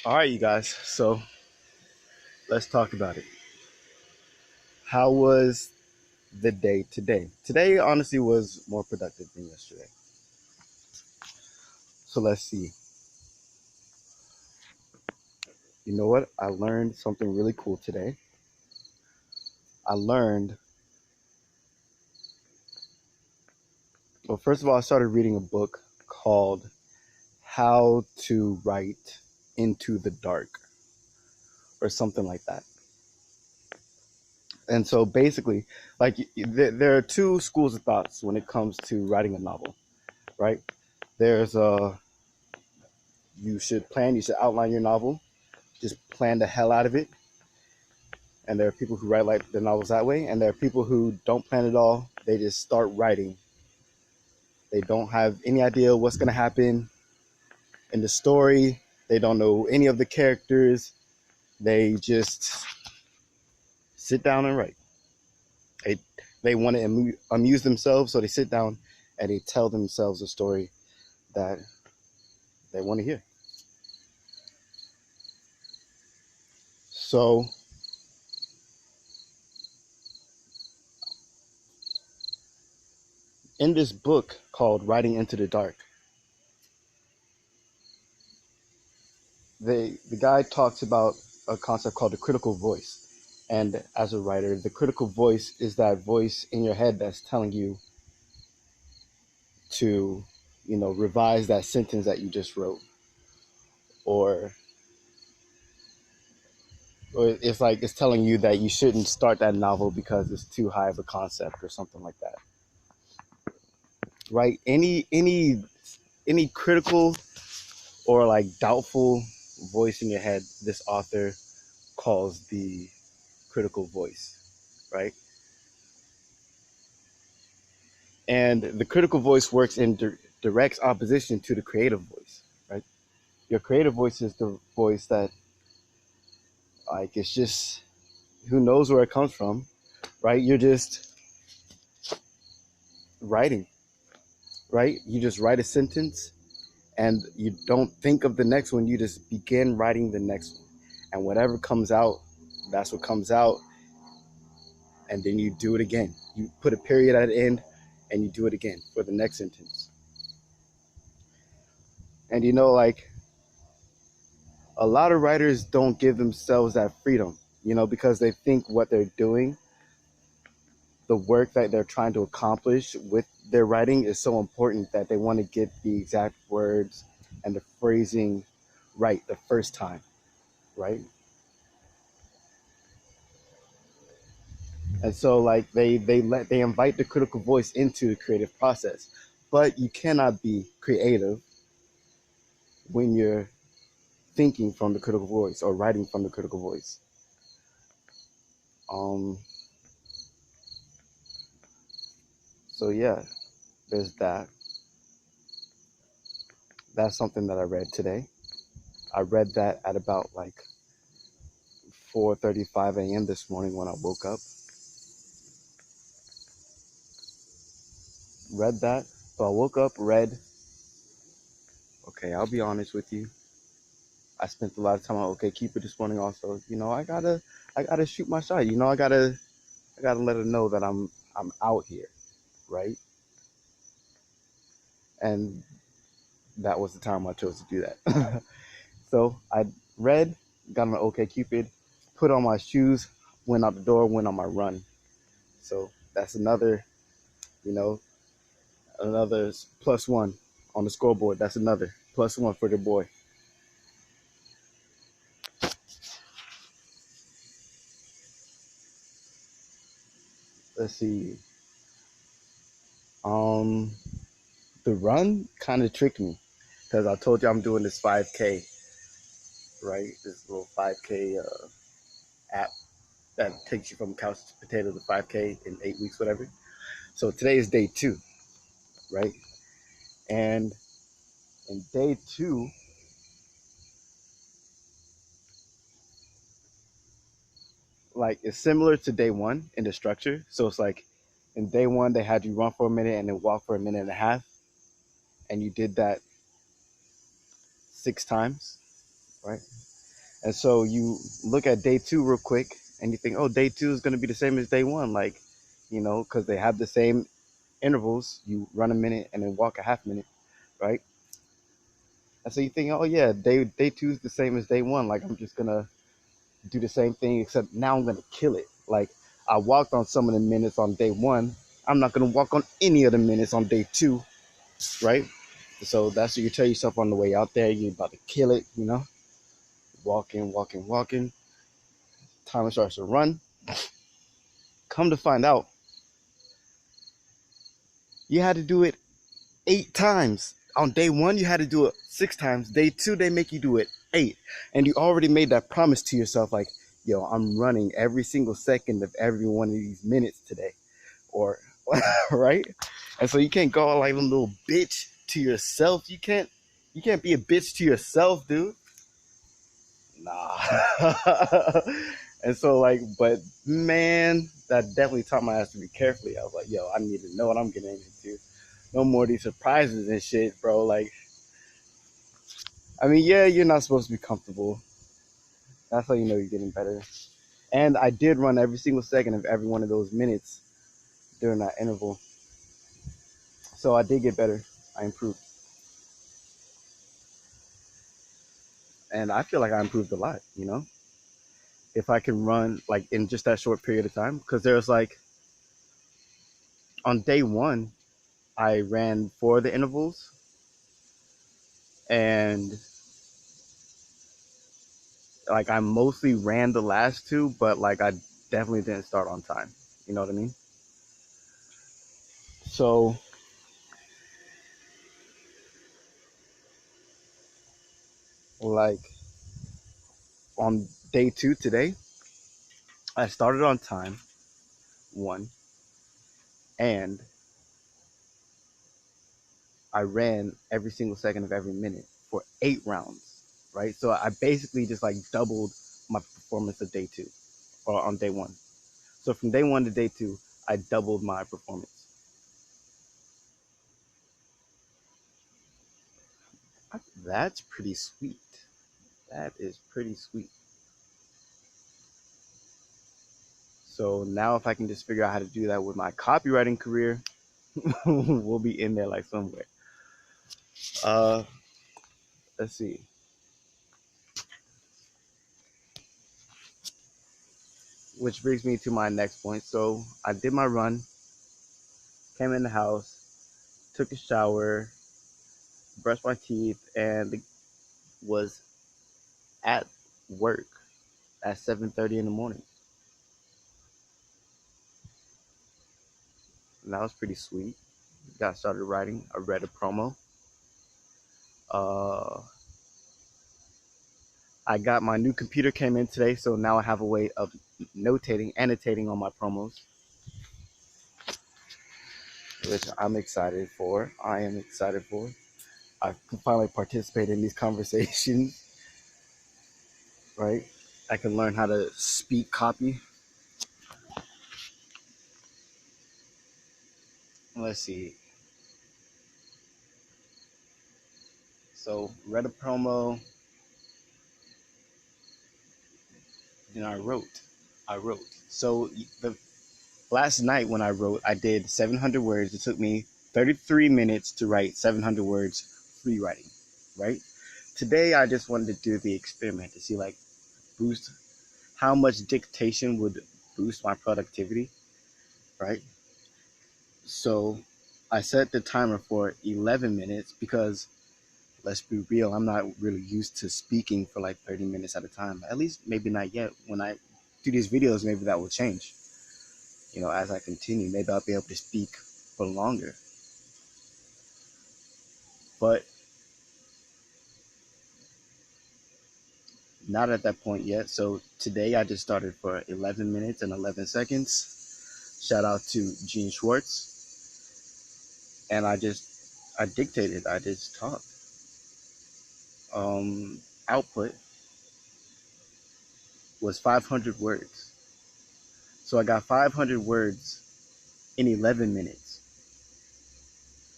All right, you guys. So let's talk about it. How was the day today? Today, honestly, was more productive than yesterday. So let's see. You know what? I learned something really cool today. I learned, well, first of all, I started reading a book called How to Write into the Dark or something like that. And so basically, like, there are two schools of thoughts when it comes to writing a novel, right? There's you should outline your novel, just plan the hell out of it. And there are people who write like the novels that way, and there are people who don't plan it all. They just start writing. They don't have any idea what's going to happen in the story. They don't know any of the characters. They just sit down and write. They they want to amuse themselves, so they sit down and they tell themselves a story that they want to hear. So in this book called Writing into the Dark, the guy talks about a concept called the critical voice. And as a writer, the critical voice is that voice in your head that's telling you to, revise that sentence that you just wrote, or it's like it's telling you that you shouldn't start that novel because it's too high of a concept or something like that. Right? Any critical or like doubtful voice in your head, this author calls the critical voice, right? And the critical voice works in direct opposition to the creative voice, right? Your creative voice is the voice that, like, it's just, who knows where it comes from, right? You're just writing, right? You just write a sentence and you don't think of the next one. You just begin writing the next one. And whatever comes out, that's what comes out. And then you do it again. You put a period at the end and you do it again for the next sentence. And like, a lot of writers don't give themselves that freedom, because they think what they're doing, the work that they're trying to accomplish with their writing is so important that they want to get the exact words and the phrasing right the first time, right? And so, like, they invite the critical voice into the creative process, but you cannot be creative when you're thinking from the critical voice or writing from the critical voice. Um, so yeah, there's that. That's something that I read today. I read that at about like 4:35 a.m. this morning when I woke up. Read that. So I woke up, read. Okay, I'll be honest with you. I spent a lot of time on OkCupid this morning. Also, I gotta shoot my shot. I gotta let her know that I'm out here, right? And that was the time I chose to do that. So I read, got on OkCupid, put on my shoes, went out the door, went on my run. So that's you know, another plus one on the scoreboard. That's another plus one for the boy. Let's see. Um, the run kind of tricked me because I told you I'm doing this 5K, right? This little 5K app that takes you from couch to potato to 5K in 8 weeks, whatever. So today is day two, right? And in day two, like, it's similar to day one in the structure. So it's like in day one they had you run for a minute and then walk for a minute and a half, and you did that 6 times, right? And so you look at day two real quick and you think, oh, day two is going to be the same as day one. Like, because they have the same intervals. You run a minute and then walk a half minute, right? And so you think, oh, yeah, day two is the same as day one. Like, I'm just going to do the same thing, except now I'm going to kill it. Like, I walked on some of the minutes on day one. I'm not going to walk on any of the minutes on day two, right? So that's what you tell yourself on the way out there. You're about to kill it, walking, walking, walking. Timer starts to run. Come to find out, you had to do it 8 times. On day one, you had to do it 6 times. Day two, they make you do it 8. And you already made that promise to yourself, like, yo, I'm running every single second of every one of these minutes today. Or, right? And so you can't go like a little bitch to yourself. You can't be a bitch to yourself, dude. Nah. And so, like, but man, that definitely taught my ass to be carefully. I was like, yo, I need to know what I'm getting into. No more of these surprises and shit, bro. Like, I mean, yeah, you're not supposed to be comfortable. That's how you know you're getting better. And I did run every single second of every one of those minutes during that interval. So I did get better. I improved. And I feel like I improved a lot. If I can run like in just that short period of time. Because there's like on day one, I ran 4 of the intervals. And like I mostly ran the last 2, but like I definitely didn't start on time. You know what I mean? So like on day 2 today, I started on time, 1, and I ran every single second of every minute for 8 rounds, right? So I basically just like doubled my performance of day 2 or on day 1. So from day 1 to day 2, I doubled my performance. That's pretty sweet. That is pretty sweet. So now if I can just figure out how to do that with my copywriting career, we'll be in there like somewhere. Uh, let's see. Which brings me to my next point. So I did my run, came in the house, took a shower, brushed my teeth, and was at work at 7:30 in the morning. And that was pretty sweet. Got started writing. I read a promo. Uh, I got my new computer came in today, so now I have a way of annotating on my promos, which I'm excited for. I am excited for. I can finally participate in these conversations, right? I can learn how to speak copy. Let's see. So read a promo, then I wrote. So the last night when I wrote, I did 700 words. It took me 33 minutes to write 700 words free writing, right? Today I just wanted to do the experiment to see like boost how much dictation would boost my productivity, right? So I set the timer for 11 minutes because let's be real, I'm not really used to speaking for like 30 minutes at a time. At least maybe not yet. When I do these videos, maybe that will change. As I continue, maybe I'll be able to speak for longer. But not at that point yet. So today I just started for 11 minutes and 11 seconds. Shout out to Gene Schwartz. And I dictated, I just talked. Output was 500 words. So I got 500 words in 11 minutes,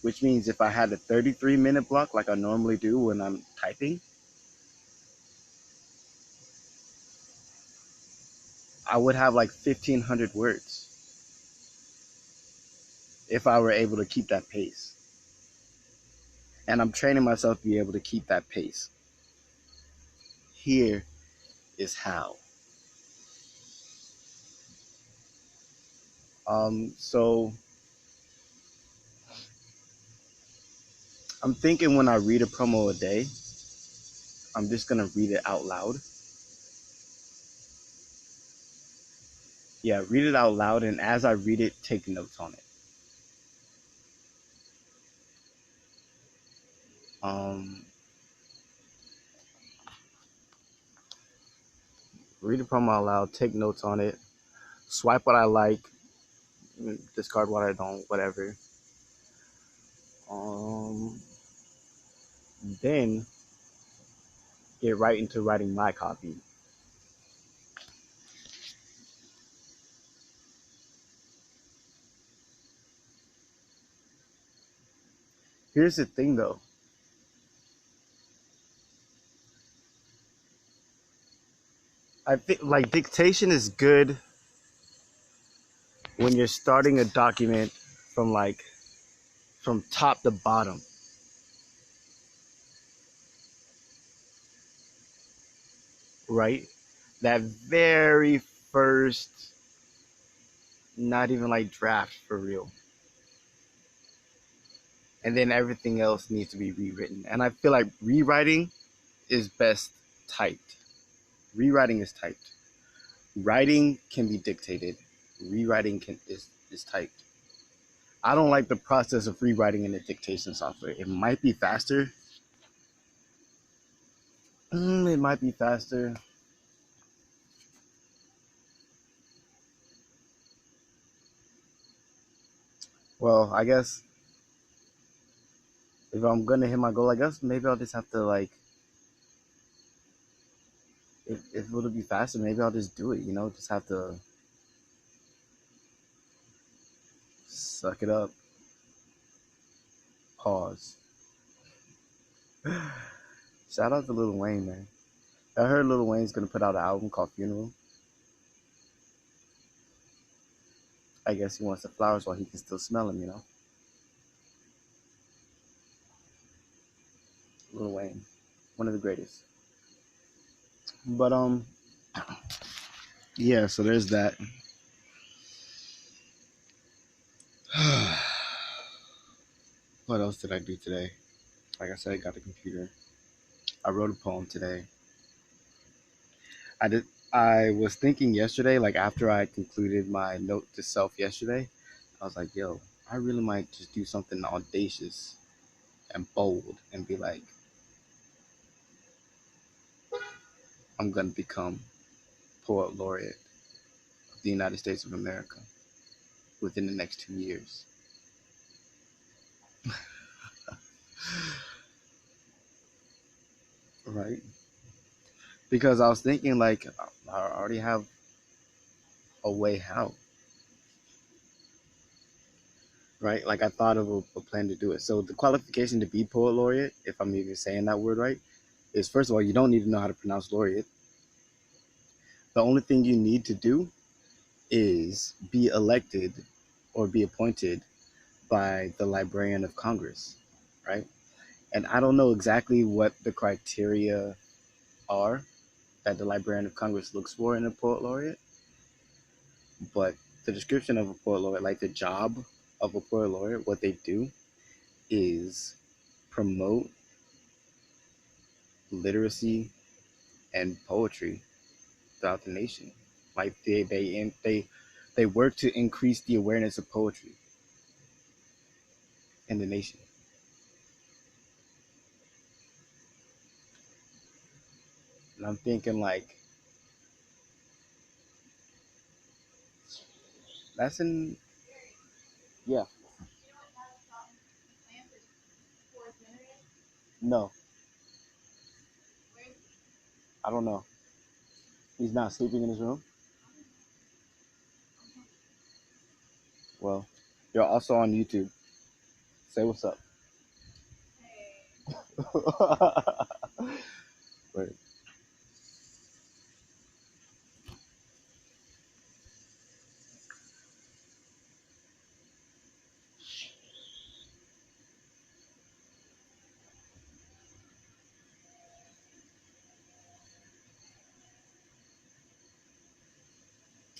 which means if I had a 33-minute block like I normally do when I'm typing, I would have like 1,500 words if I were able to keep that pace. And I'm training myself to be able to keep that pace. Here is how. So I'm thinking when I read a promo a day, I'm just gonna read it out loud. Yeah, read it out loud, and as I read it, take notes on it. Um, Read the promo out loud, take notes on it, swipe what I like, discard what I don't, whatever. Then get right into writing my copy. Here's the thing though. I think like dictation is good when you're starting a document from like from top to bottom. Right? That very first, not even like draft for real. And then everything else needs to be rewritten. And I feel like rewriting is best typed. Rewriting is typed. Writing can be dictated. Rewriting is typed. I don't like the process of rewriting in the dictation software. It might be faster. It might be faster. Well, I guess if I'm gonna hit my goal, I guess maybe I'll just have to like, if it'll be faster, maybe I'll just do it. Just have to suck it up. Pause. Shout out to Lil Wayne, man. I heard Lil Wayne's gonna put out an album called Funeral. I guess he wants the flowers while he can still smell them. Lil Wayne, one of the greatest. But yeah. So there's that. What else did I do today? Like I said, I got the computer. I wrote a poem today. I did. I was thinking yesterday, like after I concluded my note to self yesterday, I was like, yo, I really might just do something audacious and bold and be like, I'm gonna become poet laureate of the United States of America within the next 2 years. Right? Because I was thinking like I already have a way out. Right? Like I thought of a plan to do it. So the qualification to be poet laureate, if I'm even saying that word right, is first of all, you don't need to know how to pronounce laureate. The only thing you need to do is be elected or be appointed by the Librarian of Congress, right? And I don't know exactly what the criteria are that the Librarian of Congress looks for in a poet laureate, but the description of a poet laureate, like the job of a poet laureate, what they do is promote literacy and poetry throughout the nation. Like they work to increase the awareness of poetry in the nation. And I'm thinking like that's in yeah. No, I don't know. He's not sleeping in his room. Well, you're also on YouTube. Say what's up. Right.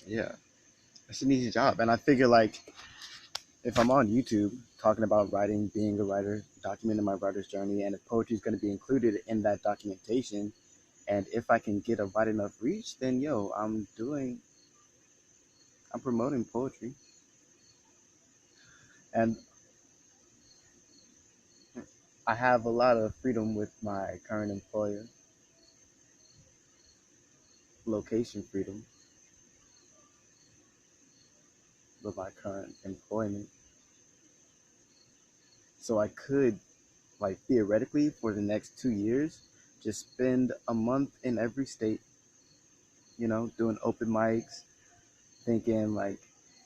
Yeah, it's an easy job. And I figure like if I'm on YouTube talking about writing, being a writer, documenting my writer's journey, and if poetry is going to be included in that documentation, and if I can get a wide enough reach, then yo, I'm promoting poetry. And I have a lot of freedom with my current employer, location freedom with my current employment. So I could, like, theoretically, for the next 2 years, just spend a month in every state, doing open mics, thinking, like,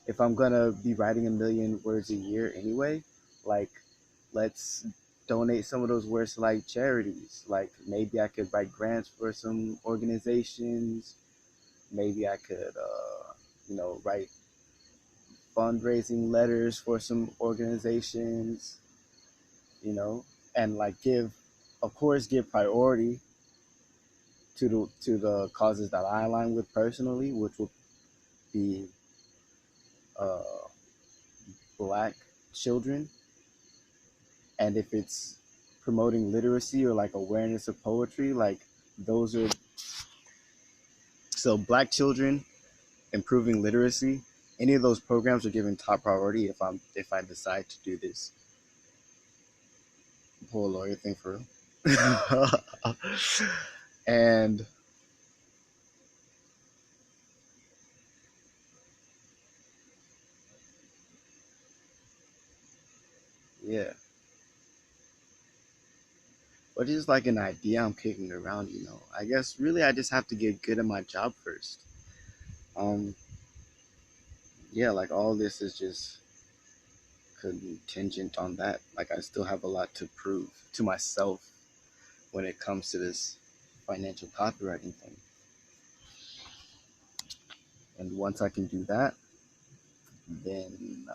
if I'm gonna be writing a million words a year anyway, like, let's donate some of those words to, like, charities. Like, maybe I could write grants for some organizations. Maybe I could, write fundraising letters for some organizations, you know, and like of course, give priority to the causes that I align with personally, which would be uh, Black children, and if it's promoting literacy or like awareness of poetry, like those are so Black children, improving literacy. Any of those programs are given top priority if I decide to do this whole lawyer thing for real. And yeah, but it's like an idea I'm kicking around. I guess really I just have to get good at my job first. Um, yeah, like all this is just contingent on that. Like I still have a lot to prove to myself when it comes to this financial copywriting thing. And once I can do that, then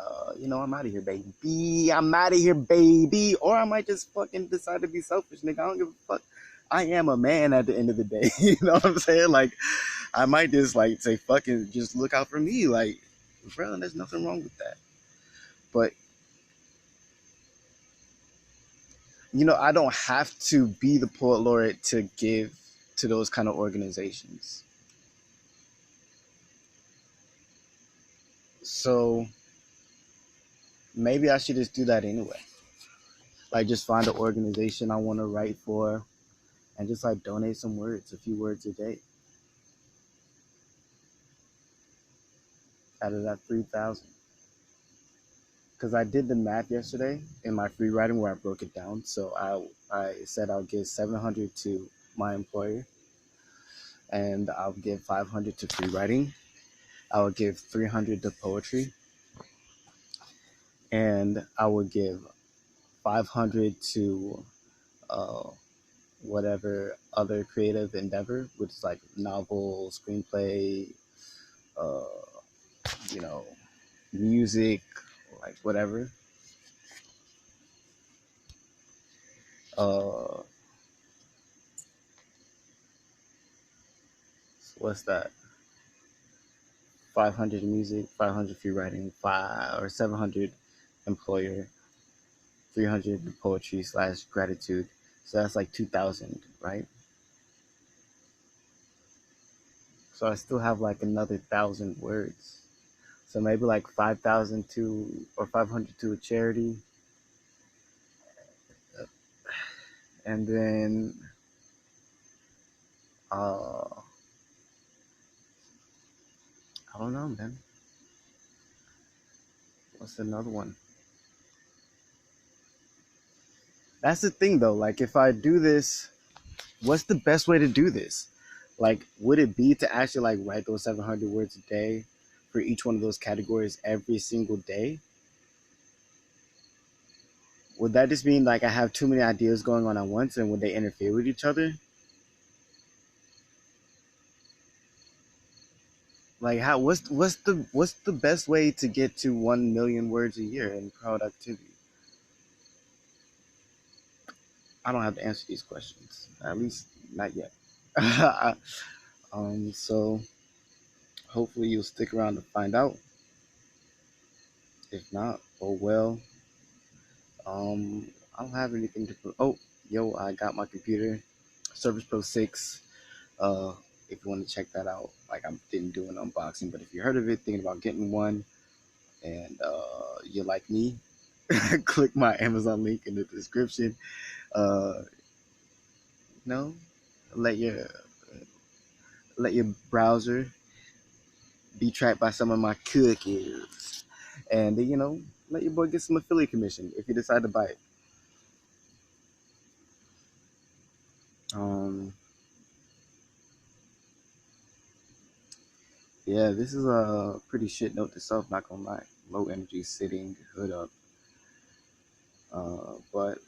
I'm out of here, baby. I'm out of here, baby. Or I might just fucking decide to be selfish, nigga. I don't give a fuck. I am a man at the end of the day. You know what I'm saying? Like, I might just like say fucking just look out for me. Like, bro, there's nothing wrong with that. But I don't have to be the poet laureate to give to those kind of organizations. So maybe I should just do that anyway. Like, just find an organization I want to write for, and just like donate some words, a few words a day out of that 3,000. Because I did the math yesterday in my free writing where I broke it down. So I said I'll give 700 to my employer, and I'll give 500 to free writing. I will give 300 to poetry, and I would give 500 to uh, whatever other creative endeavor, which is like novel, screenplay, uh, you know, music, like whatever. Uh, what's that? 500 music, 500 free writing, 700 employer, 300 poetry slash gratitude. So that's like 2,000, right? So I still have like another 1,000 words. So maybe like 5,000 to or 500 to a charity, and then uh, I don't know, man. What's another one? That's the thing though. Like if I do this, what's the best way to do this? Like, would it be to actually like write those 700 words a day for each one of those categories every single day? Would that just mean like I have too many ideas going on at once, and would they interfere with each other? Like how what's the best way to get to 1 million words a year in productivity? I don't have to answer these questions. At least not yet. So Hopefully you'll stick around to find out. If not, oh well. I don't have anything to put. Oh, yo, I got my computer, Surface Pro 6. Uh, if you want to check that out, like I didn't do an unboxing, but if you heard of it, thinking about getting one, and you like me, click my Amazon link in the description. Uh, no, let your let your browser be tracked by some of my cookies, and let your boy get some affiliate commission if you decide to buy it. Um, yeah, this is a pretty shit note to self. Not gonna lie, low energy, sitting, hood up, but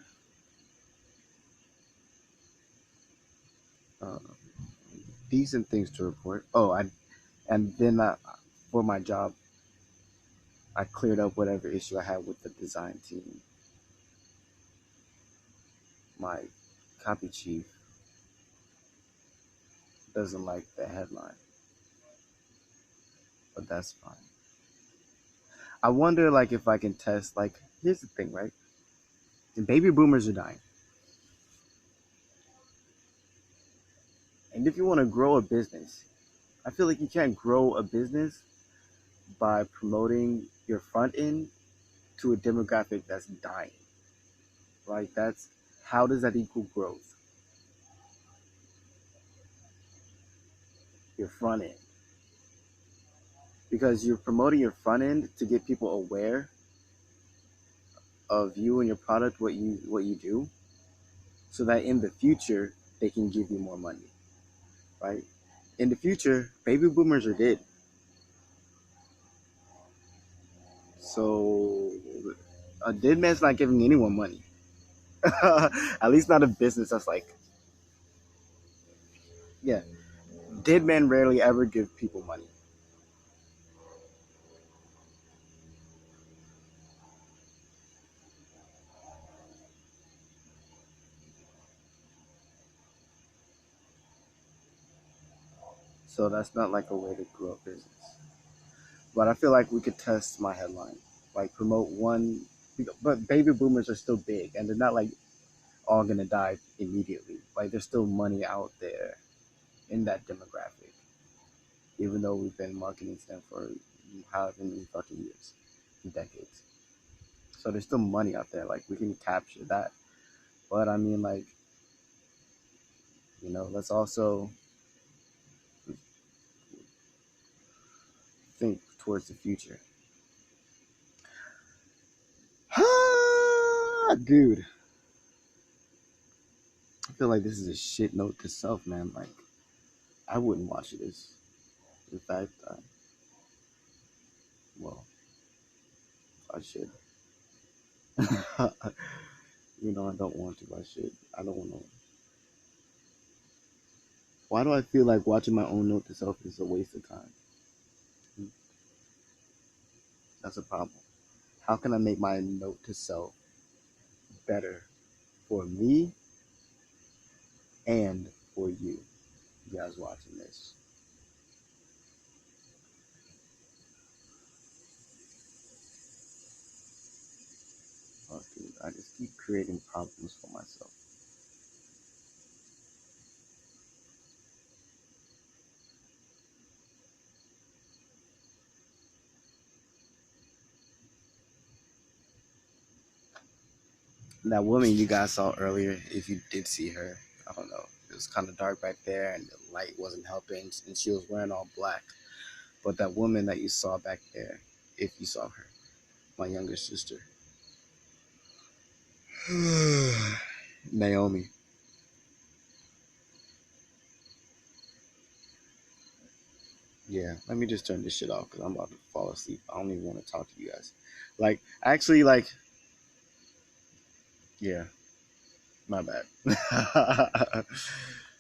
uh, decent things to report. Oh, and then for my job, I cleared up whatever issue I had with the design team. My copy chief doesn't like the headline, but that's fine. I wonder, like, if I can test. Like, here's the thing, right? Baby boomers are dying, and if you want to grow a business, I feel like you can't grow a business by promoting your front end to a demographic that's dying. Like, that's how does that equal growth? Your front end, because you're promoting your front end to get people aware of you and your product, what you do, so that in the future they can give you more money, right? In the future, baby boomers are dead, so a dead man's not giving anyone money. At least not a business that's like, yeah, dead men rarely ever give people money. So that's not like a way to grow a business. But I feel like we could test my headline, like promote one. But baby boomers are still big, and they're not like all gonna die immediately. Like there's still money out there in that demographic, even though we've been marketing to them for however many fucking years, decades. So there's still money out there. Like we can capture that. But I mean, like let's also think towards the future. Dude, I feel like this is a shit note to self, man. Like I wouldn't watch this. In fact, well, I should. I don't want to. I should. I don't want to. Why do I feel like watching my own note to self is a waste of time? Hmm, that's a problem. How can I make my note to self better for me and for you guys watching this? Fuck, dude, I just keep creating problems for myself. That woman you guys saw earlier, if you did see her, I don't know. It was kind of dark back there, and the light wasn't helping, and she was wearing all black. But that woman that you saw back there, if you saw her, my younger sister, Naomi. Yeah, let me just turn this shit off because I'm about to fall asleep. I don't even want to talk to you guys. Like, actually, like, yeah, my bad.